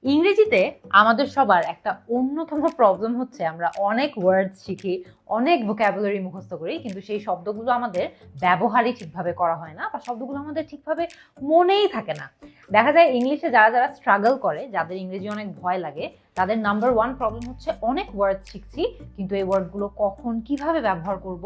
ইংরেজিতে আমাদের সবার একটা অন্যতম প্রবলেম হচ্ছে আমরা অনেক ওয়ার্ড শিখি, অনেক ভোকাবুলারি মুখস্থ করি, কিন্তু সেই শব্দগুলো আমাদের ব্যবহারই ঠিকভাবে করা হয় না, বা শব্দগুলো আমাদের ঠিকভাবে মনেই থাকে না। দেখা যায় ইংলিশে যারা যারা স্ট্রাগল করে, যাদের ইংরেজি অনেক ভয় লাগে, তাদের নাম্বার ওয়ান প্রবলেম হচ্ছে অনেক ওয়ার্ড শিখছি, কিন্তু এই ওয়ার্ডগুলো কখন কিভাবে ব্যবহার করব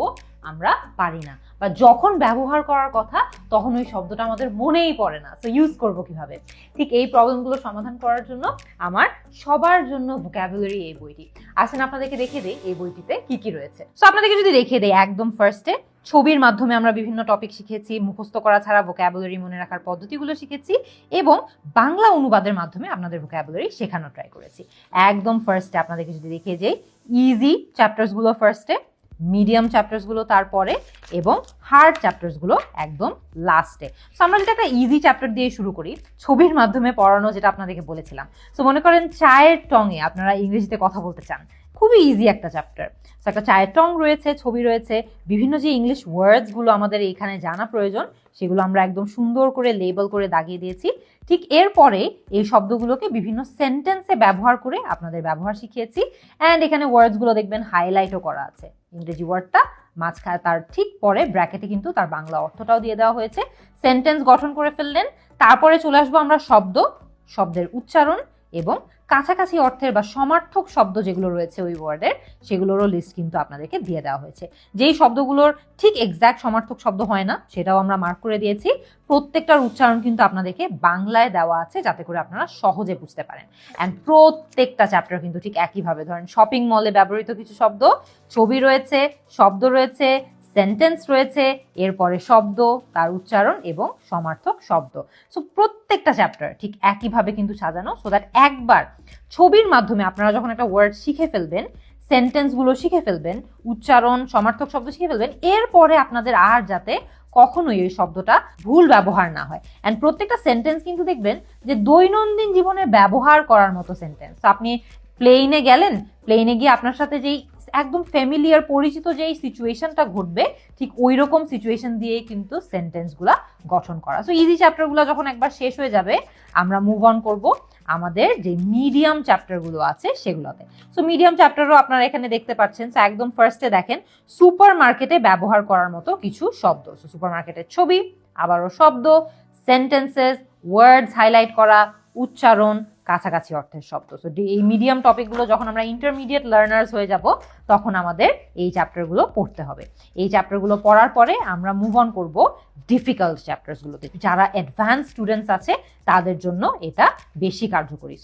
আমরা পারি না, বা যখন ব্যবহার করার কথা তখন ওই শব্দটা আমাদের মনেই পড়ে না। সো ইউজ করব কিভাবে? ঠিক এই প্রবলেমগুলো সমাধান করার জন্য আমার সবার জন্য ভোকাবুলারি এই বইটি। আসেন আপনাদেরকে দেখিয়ে দেই এই বইটিতে কি কি রয়েছে। সো আপনাদেরকে যদি দেখিয়ে দেই, একদম ফার্স্টে ছবির মাধ্যমে আমরা বিভিন্ন টপিক শিখেছি, মুখস্থ করা ছাড়া ভোকাবুলারি মনে রাখার পদ্ধতিগুলো শিখেছি, এবং বাংলা অনুবাদের মাধ্যমে আপনাদের ভোকাবুলারি শেখানো ট্রাই করেছি। একদম ফার্স্টে আপনাদেরকে যদি দেখিয়ে যাই, ইজি চ্যাপ্টার্সগুলো ফার্স্টে, মিডিয়াম চ্যাপ্টার্সগুলো তারপরে, এবং হার্ড চ্যাপ্টার্সগুলো একদম লাস্টে। সো আমরা যেটা একটা ইজি চ্যাপ্টার দিয়ে শুরু করি, ছবির মাধ্যমে পড়ানো, যেটা আপনাদেরকে বলেছিলাম। সো মনে করেন চায়ের টঙে আপনারা ইংরেজিতে কথা বলতে চান, খুবই ইজি একটা চ্যাপ্টার। সো একটা চায়ের টং রয়েছে, ছবি রয়েছে, বিভিন্ন যে ইংলিশ ওয়ার্ডসগুলো আমাদের এইখানে জানা প্রয়োজন সেগুলো আমরা একদম সুন্দর করে লেবেল করে দাগিয়ে দিয়েছি। ঠিক এরপরে এই শব্দগুলোকে বিভিন্ন সেন্টেন্সে ব্যবহার করে আপনাদের ব্যবহার শিখিয়েছি। অ্যান্ড এখানে ওয়ার্ডসগুলো দেখবেন হাইলাইটও করা আছে, ইংরেজি ওয়ার্ডটা মাঝখানে তার ঠিক পরে ব্র্যাকেটে কিন্তু তার বাংলা অর্থটাও দিয়ে দেওয়া হয়েছে। সেন্টেন্স গঠন করে ফেললেন, তারপরে চলে আসবো আমরা শব্দের উচ্চারণ এবং কাছাকাছি অর্থের বা সমার্থক শব্দ যেগুলো রয়েছে ওই ওয়ার্ডের, সেগুলোরও লিস্ট কিন্তু আপনাদেরকে দিয়ে দেওয়া হয়েছে। যেই শব্দগুলোর ঠিক এক্স্যাক্ট সমার্থক শব্দ হয় না সেটাও আমরা মার্ক করে দিয়েছি। প্রত্যেকটার উচ্চারণ কিন্তু আপনাদেরকে বাংলায় দেওয়া আছে, যাতে করে আপনারা সহজে বুঝতে পারেন। অ্যান্ড প্রত্যেকটা চ্যাপ্টার কিন্তু ঠিক একইভাবে, ধরেন শপিং মলে ব্যবহৃত কিছু শব্দ, ছবি রয়েছে, শব্দ রয়েছে, সেন্টেন্স রয়েছে, এরপরে শব্দ, তার উচ্চারণ এবং সমার্থক শব্দ। সো প্রত্যেকটা চ্যাপ্টার ঠিক একইভাবে কিন্তু সাজানো, সো দ্যাট একবার ছবির মাধ্যমে আপনারা যখন একটা ওয়ার্ড শিখে ফেলবেন, সেন্টেন্সগুলো শিখে ফেলবেন, উচ্চারণ, সমার্থক শব্দ শিখে ফেলবেন, এরপরে আপনাদের আর যাতে কখনোই ওই শব্দটা ভুল ব্যবহার না হয়। অ্যান্ড প্রত্যেকটা সেন্টেন্স কিন্তু দেখবেন যে দৈনন্দিন জীবনে ব্যবহার করার মতো সেন্টেন্স। আপনি প্লেনে গেলেন, প্লেনে গিয়ে আপনার সাথে যেই একদম ফ্যামিলিয়ার পরিচিত যেই সিচুয়েশনটা ঘটবে, ঠিক ওই রকম সিচুয়েশন দিয়ে কিন্তু সেন্টেন্সগুলা গঠন করা। সো ইজি চ্যাপ্টারগুলো যখন একবার শেষ হয়ে যাবে, আমরা মুভ অন করব আমাদের যে মিডিয়াম চ্যাপ্টারগুলো আছে সেগুলোতে। সো মিডিয়াম চ্যাপ্টারও আপনারা এখানে দেখতে পাচ্ছেন। সো একদম ফার্স্টে দেখেন সুপার মার্কেটে ব্যবহার করার মতো কিছু শব্দ। সো সুপার মার্কেটের ছবি, আবারও শব্দ, সেন্টেন্সেস, ওয়ার্ডস হাইলাইট করা, উচ্চারণ, কাছাকাছি অর্থের শব্দ। সো এই মিডিয়াম টপিকগুলো যখন আমরা ইন্টারমিডিয়েট লার্নার্স হয়ে যাব, তখন আমাদের এই চ্যাপ্টারগুলো পড়তে হবে। এই চ্যাপ্টারগুলো পড়ার পরে আমরা মুভ অন করব ডিফিকাল্ট চ্যাপ্টারসগুলোতে। যারা অ্যাডভান্স স্টুডেন্টস আছে তাদের জন্য এটা বেশি কার্যকরী।